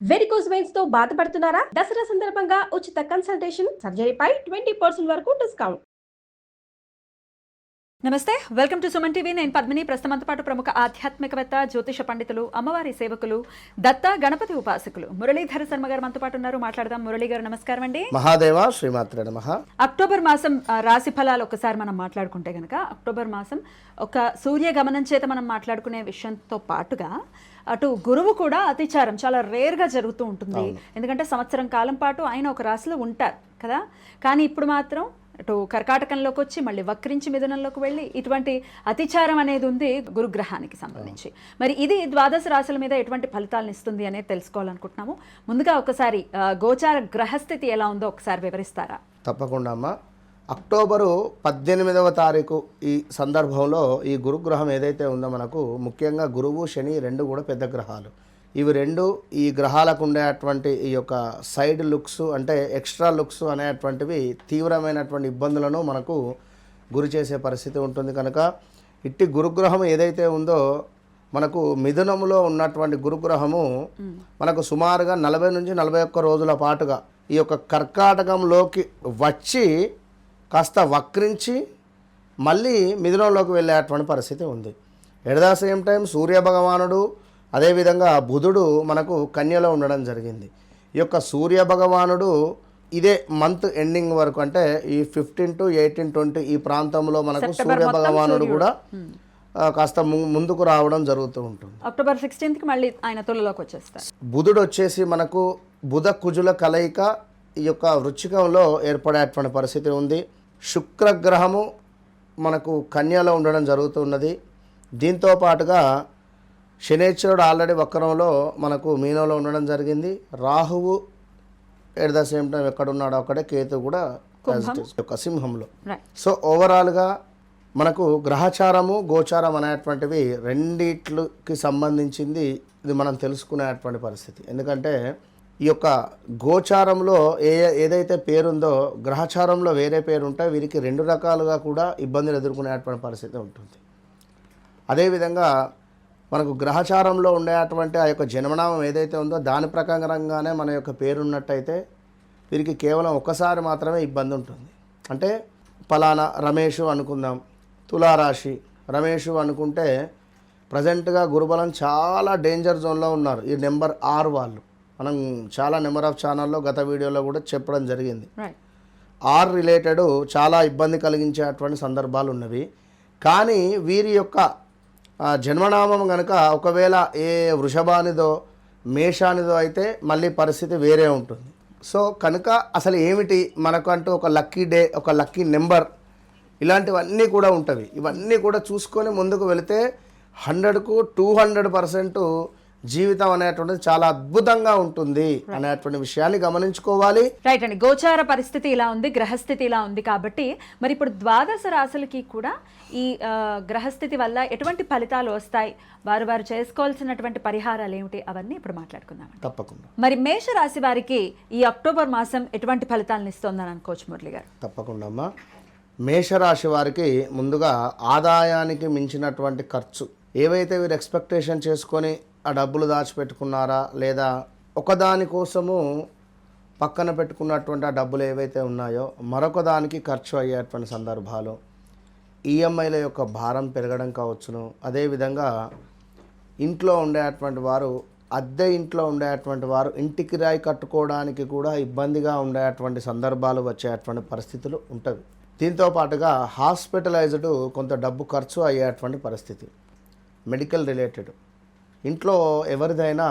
Varicose veins తో బాధపడుతున్నారా? దసరా సందర్భంగా ఉచిత కన్సల్టేషన్, సర్జరీపై 20% వరకు డిస్కౌంట్. నమస్తే, వెల్కమ్ టు సుమన్ టీవీ. నేను పద్మిని. ప్రస్తుతంతో పాటు ప్రముఖ ఆధ్యాత్మికవేత్త, జ్యోతిష పండితులు, అమ్మవారి సేవకులు, దత్త గణపతి ఉపాసకులు మురళీధర శర్మ గారు మనతో పాటు ఉన్నారు. మాట్లాడదాం. మురళీ గారు నమస్కారం అండి. మహాదేవ శ్రీమాత్రే నమః. అక్టోబర్ మాసం రాశి ఫలాలు ఒకసారి మనం మాట్లాడుకుంటే కనుక, అక్టోబర్ మాసం ఒక సూర్య గమనం చేత మనం మాట్లాడుకునే విషయంతో పాటుగా అటు గురువు కూడా అతిచారం చాలా రేర్గా జరుగుతూ ఉంటుంది. ఎందుకంటే సంవత్సరం కాలం పాటు ఆయన ఒక రాశిలో ఉంటారు కదా. కానీ ఇప్పుడు మాత్రం అటు కర్కాటకంలోకి వచ్చి మళ్ళీ వక్రించి మిథునంలోకి వెళ్ళి ఇటువంటి అతిచారం అనేది ఉంది గురుగ్రహానికి సంబంధించి. మరి ఇది ద్వాదశ రాశుల మీద ఎటువంటి ఫలితాలను ఇస్తుంది అనేది తెలుసుకోవాలనుకుంటున్నాము. ముందుగా ఒకసారి గోచార గ్రహస్థితి ఎలా ఉందో ఒకసారి వివరిస్తారా? తప్పకుండా అమ్మా. అక్టోబరు 18వ తారీఖు ఈ సందర్భంలో ఈ గురుగ్రహం ఏదైతే ఉందో మనకు ముఖ్యంగా గురువు శని రెండు కూడా పెద్ద గ్రహాలు. ఇవి రెండు ఈ గ్రహాలకు ఉండేటువంటి ఈ యొక్క సైడ్ లుక్స్ అంటే ఎక్స్ట్రా లుక్స్ అనేటువంటివి తీవ్రమైనటువంటి ఇబ్బందులను మనకు గురి చేసే పరిస్థితి ఉంటుంది. కనుక ఇట్టి గురుగ్రహం ఏదైతే ఉందో మనకు మిథునములో ఉన్నటువంటి గురుగ్రహము మనకు సుమారుగా 40 నుంచి 41 రోజుల పాటుగా ఈ యొక్క కర్కాటకంలోకి వచ్చి కాస్త వక్రించి మళ్ళీ మిథునంలోకి వెళ్ళేటువంటి పరిస్థితి ఉంది. ఎట్ ద సేమ్ టైం సూర్యభగవానుడు అదేవిధంగా బుధుడు మనకు కన్యలో ఉండడం జరిగింది. ఈ యొక్క సూర్యభగవానుడు ఇదే మంత్ ఎండింగ్ వరకు అంటే ఈ 15 to 18, 20 ఈ ప్రాంతంలో మనకు సూర్యభగవానుడు కూడా కాస్త ముందుకు రావడం జరుగుతూ ఉంటుంది. అక్టోబర్ 16కి మళ్ళీ ఆయన తులలోకి వచ్చేస్తారు. బుధుడు వచ్చేసి మనకు బుధ కుజుల కలయిక ఈ యొక్క వృచ్చికంలో ఏర్పడేటువంటి పరిస్థితి ఉంది. శుక్రగ్రహము మనకు కన్యలో ఉండడం జరుగుతున్నది. దీంతో పాటుగా శనేశ్వరుడు ఆల్రెడీ వక్రంలో మనకు మీనంలో ఉండడం జరిగింది. రాహువు ఎట్ ద సేమ్ టైం ఎక్కడున్నాడో అక్కడే, కేతు కూడా ఒక సింహంలో. సో ఓవరాల్గా మనకు గ్రహచారము గోచారం అనేటువంటివి రెండిట్లకి సంబంధించింది ఇది మనం తెలుసుకునేటువంటి పరిస్థితి. ఎందుకంటే ఈ యొక్క గోచారంలో ఏదైతే పేరుందో గ్రహచారంలో వేరే పేరు ఉంటాయి. వీరికి రెండు రకాలుగా కూడా ఇబ్బందులు ఎదుర్కొనేటువంటి పరిస్థితి ఉంటుంది. అదేవిధంగా మనకు గ్రహచారంలో ఉండేటువంటి ఆ యొక్క జన్మనామం ఏదైతే ఉందో దాని ప్రకారంగానే మన యొక్క పేరు ఉన్నట్టయితే వీరికి కేవలం ఒక్కసారి మాత్రమే ఇబ్బంది ఉంటుంది. అంటే ఫలానా రమేషు అనుకుందాం, తులారాశి రమేషు అనుకుంటే ప్రజెంట్గా గురుబలం చాలా డేంజర్ జోన్లో ఉన్నారు. ఈ నెంబర్ 6 వాళ్ళు మనం చాలా నెంబర్ ఆఫ్ ఛానల్లో గత వీడియోలో కూడా చెప్పడం జరిగింది. 6 రిలేటెడ్ చాలా ఇబ్బంది కలిగించేటువంటి సందర్భాలు ఉన్నవి. కానీ వీరి యొక్క జన్మనామం కనుక ఒకవేళ ఏ వృషభానిదో మేషానిదో అయితే మళ్ళీ పరిస్థితి వేరే ఉంటుంది. సో కనుక అసలు ఏమిటి మనకంటూ ఒక లక్కీ డే, ఒక లక్కీ నెంబర్ ఇలాంటివన్నీ కూడా ఉంటవి. ఇవన్నీ కూడా చూసుకొని ముందుకు వెళితే 100కు 200% జీవితం అనేటువంటిది చాలా అద్భుతంగా ఉంటుంది అనేటువంటి విషయాన్ని గమనించుకోవాలి. రైట్ అండి. గోచార పరిస్థితి ఇలా ఉంది, గ్రహస్థితి ఇలా ఉంది కాబట్టి మరి ఇప్పుడు ద్వాదశ రాశులకి కూడా ఈ గ్రహస్థితి వల్ల ఎటువంటి ఫలితాలు వస్తాయి, వారు చేసుకోవాల్సినటువంటి పరిహారాలు ఏమిటి, అవన్నీ ఇప్పుడు మాట్లాడుకుందాం. తప్పకుండా. మరి మేష రాశి వారికి ఈ అక్టోబర్ మాసం ఎటువంటి ఫలితాలను ఇస్తుందని అనుకోవచ్చు మురళి గారు? తప్పకుండా అమ్మా. మేషరాశి వారికి ముందుగా ఆదాయానికి మించినటువంటి ఖర్చు ఏవైతే వీరు ఎక్స్పెక్టేషన్ చేసుకొని ఆ డబ్బులు దాచిపెట్టుకున్నారా లేదా ఒకదాని కోసము పక్కన పెట్టుకున్నటువంటి ఆ డబ్బులు ఏవైతే ఉన్నాయో మరొక దానికి ఖర్చు అయ్యేటువంటి సందర్భాలు, ఈఎంఐల యొక్క భారం పెరగడం కావచ్చును. అదేవిధంగా ఇంట్లో ఉండేటువంటి వారు, అద్దె ఇంట్లో ఉండేటువంటి వారు ఇంటి కిరాయి కట్టుకోవడానికి కూడా ఇబ్బందిగా ఉండేటువంటి సందర్భాలు వచ్చేటువంటి పరిస్థితులు ఉంటుంది. దీంతో పాటుగా హాస్పిటలైజ్డ్ కొంత డబ్బు ఖర్చు అయ్యేటువంటి పరిస్థితి, మెడికల్ రిలేటెడ్, ఇంట్లో ఎవరిదైనా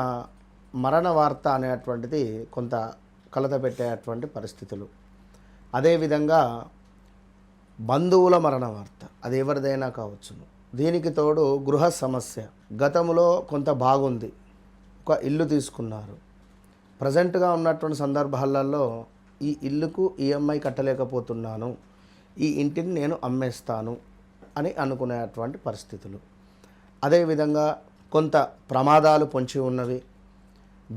మరణ వార్త అనేటువంటిది కొంత కలత పెట్టేటువంటి పరిస్థితులు. అదేవిధంగా బంధువుల మరణ వార్త, అది ఎవరిదైనా కావచ్చును. దీనికి తోడు గృహ సమస్య, గతంలో కొంత బాగుంది, ఒక ఇల్లు తీసుకున్నారు, ప్రజెంట్గా ఉన్నటువంటి సందర్భాలలో ఈ ఇల్లుకు ఈఎంఐ కట్టలేకపోతున్నాను, ఈ ఇంటిని నేను అమ్మేస్తాను అని అనుకునేటువంటి పరిస్థితులు. అదేవిధంగా కొంత ప్రమాదాలు పొంచి ఉన్నవి.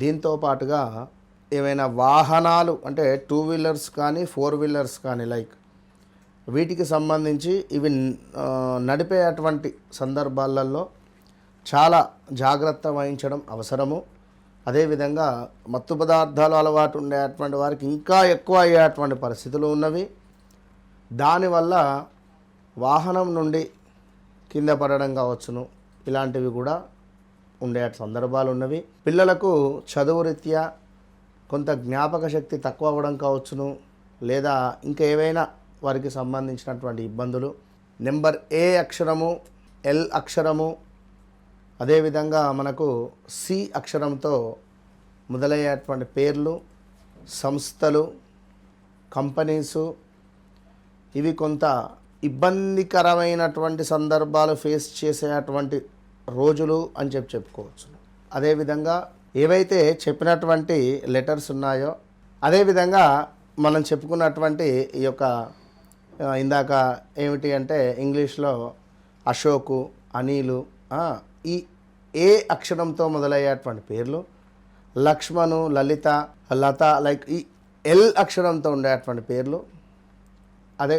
దీంతో పాటుగా ఏవైనా వాహనాలు అంటే 2 వీలర్స్ కానీ 4 వీలర్స్ కానీ లైక్ వీటికి సంబంధించి ఇవి నడిపేటువంటి సందర్భాలలో చాలా జాగ్రత్త వహించడం అవసరము. అదేవిధంగా మత్తు పదార్థాలు అలవాటు ఉండేటువంటి వారికి ఇంకా ఎక్కువ అయ్యేటువంటి పరిస్థితులు ఉన్నవి. దానివల్ల వాహనం నుండి కింద పడడం కావచ్చును, ఇలాంటివి కూడా ఉండే సందర్భాలు ఉన్నవి. పిల్లలకు చదువు రీత్యా కొంత జ్ఞాపక శక్తి తక్కువ అవ్వడం కావచ్చును, లేదా ఇంకా ఏవైనా వారికి సంబంధించినటువంటి ఇబ్బందులు. నెంబర్ ఏ అక్షరము, ఎల్ అక్షరము, అదేవిధంగా మనకు సి అక్షరంతో మొదలయ్యేటువంటి పేర్లు, సంస్థలు, కంపెనీసు, ఇవి కొంత ఇబ్బందికరమైనటువంటి సందర్భాలు ఫేస్ చేసేటువంటి రోజులు అని చెప్పుకోవచ్చు. అదేవిధంగా ఏవైతే చెప్పినటువంటి లెటర్స్ ఉన్నాయో, అదేవిధంగా మనం చెప్పుకున్నటువంటి ఈ యొక్క ఇందాక ఏమిటి అంటే ఇంగ్లీష్లో అశోకు, అనిలు, ఈ ఏ అక్షరంతో మొదలయ్యేటువంటి పేర్లు, లక్ష్మణు, లలిత, లత, లైక్ ఈ ఎల్ అక్షరంతో ఉండేటువంటి పేర్లు. అదే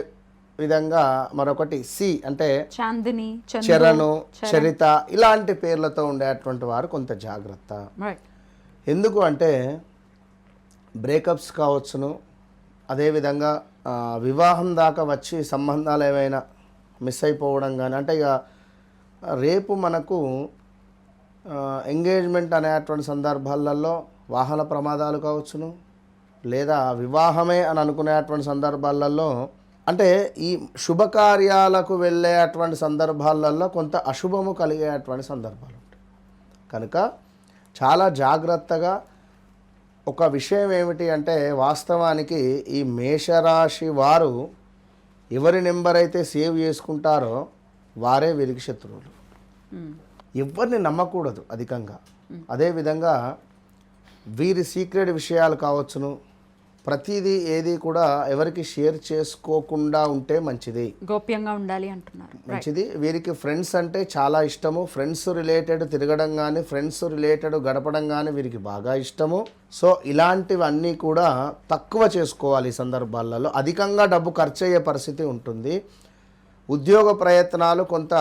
విధంగా మరొకటి సి అంటే చాందిని, చరణు, చరిత, ఇలాంటి పేర్లతో ఉండేటువంటి వారు కొంత జాగ్రత్త. ఎందుకు అంటే బ్రేకప్స్ కావచ్చును, అదేవిధంగా వివాహం దాకా వచ్చి సంబంధాలు ఏవైనా మిస్ అయిపోవడం కానీ, అంటే ఇక రేపు మనకు ఎంగేజ్మెంట్ అనేటువంటి సందర్భాలలో వాహన ప్రమాదాలు కావచ్చును, లేదా వివాహమే అని అనుకునేటువంటి సందర్భాలలో, అంటే ఈ శుభకార్యాలకు వెళ్ళేటువంటి సందర్భాలలో కొంత అశుభము కలిగేటువంటి సందర్భాలు ఉంటాయి. కనుక చాలా జాగ్రత్తగా ఒక విషయం ఏమిటి అంటే, వాస్తవానికి ఈ మేషరాశి వారు ఎవరి నెంబర్ అయితే సేవ్ చేసుకుంటారో వారే వీరికి శత్రువులు. ఎవరిని నమ్మకూడదు అధికంగా. అదేవిధంగా వీరి సీక్రెట్ విషయాలు కావచ్చును, ప్రతిదీ ఏది కూడా ఎవరికి షేర్ చేసుకోకుండా ఉంటే మంచిది, గోప్యంగా ఉండాలి అంటున్నారు. మంచిది. వీరికి ఫ్రెండ్స్ అంటే చాలా ఇష్టము. ఫ్రెండ్స్ రిలేటెడ్ తిరగడం కానీ, ఫ్రెండ్స్ రిలేటెడ్ గడపడం కానీ వీరికి బాగా ఇష్టము. సో ఇలాంటివన్నీ కూడా తక్కువ చేసుకోవాలి. ఈ సందర్భాలలో అధికంగా డబ్బు ఖర్చు అయ్యే పరిస్థితి ఉంటుంది. ఉద్యోగ ప్రయత్నాలు కొంత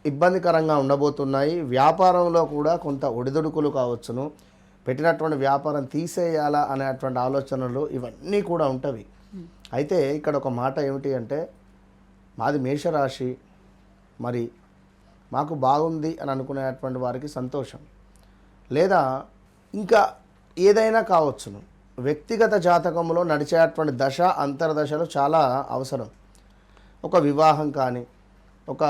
ఇబ్బందికరంగా ఉండబోతున్నాయి. వ్యాపారంలో కూడా కొంత ఒడిదుడుకులు కావచ్చును. పెట్టినటువంటి వ్యాపారం తీసేయాలా అనేటువంటి ఆలోచనలు ఇవన్నీ కూడా ఉంటవి. అయితే ఇక్కడ ఒక మాట ఏమిటి అంటే, మాది మేషరాశి, మరి మాకు బాగుంది అని అనుకునేటువంటి వారికి సంతోషం, లేదా ఇంకా ఏదైనా కావచ్చును. వ్యక్తిగత జాతకంలో నడిచేటువంటి దశ అంతర్దశలు చాలా అవసరం. ఒక వివాహం కానీ, ఒక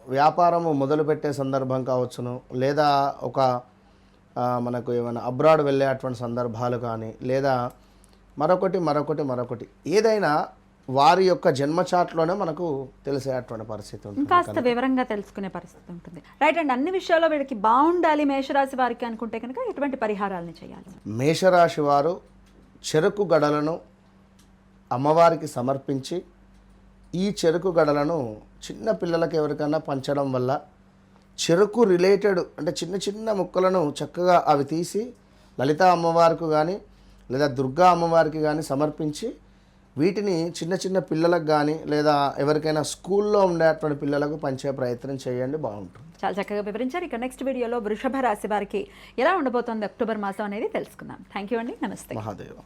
వ్యాపారము మొదలుపెట్టే సందర్భం కావచ్చును, లేదా ఒక మనకు ఏమైనా అబ్రాడ్ వెళ్ళేటువంటి సందర్భాలు కానీ, లేదా మరొకటి ఏదైనా వారి యొక్క జన్మచాట్లోనే మనకు తెలిసేటువంటి పరిస్థితి ఉంటుంది. కాస్త వివరంగా తెలుసుకునే పరిస్థితి ఉంటుంది. రైట్ అండి. అన్ని విషయాల్లో వీళ్ళకి బాగుండాలి మేషరాశి వారికి అనుకుంటే కనుక ఎటువంటి పరిహారాలను చేయాలి? మేషరాశి వారు చెరుకు గడలను అమ్మవారికి సమర్పించి, ఈ చెరుకు గడలను చిన్న పిల్లలకి ఎవరికైనా పంచడం వల్ల చెరుకు రిలేటెడ్ అంటే చిన్న చిన్న ముక్కలను చక్కగా అవి తీసి లలితా అమ్మవారికి కానీ, లేదా దుర్గా అమ్మవారికి కానీ సమర్పించి, వీటిని చిన్న చిన్న పిల్లలకు కానీ, లేదా ఎవరికైనా స్కూల్లో ఉండేటువంటి పిల్లలకు పంచే ప్రయత్నం చేయండి, బాగుంటుంది. చాలా చక్కగా వివరించారు. ఇక నెక్స్ట్ వీడియోలో వృషభ రాశి వారికి ఎలా ఉండబోతోంది అక్టోబర్ మాసం అనేది తెలుసుకుందాం. థ్యాంక్ యూ అండి. నమస్తే. మహాదేవ.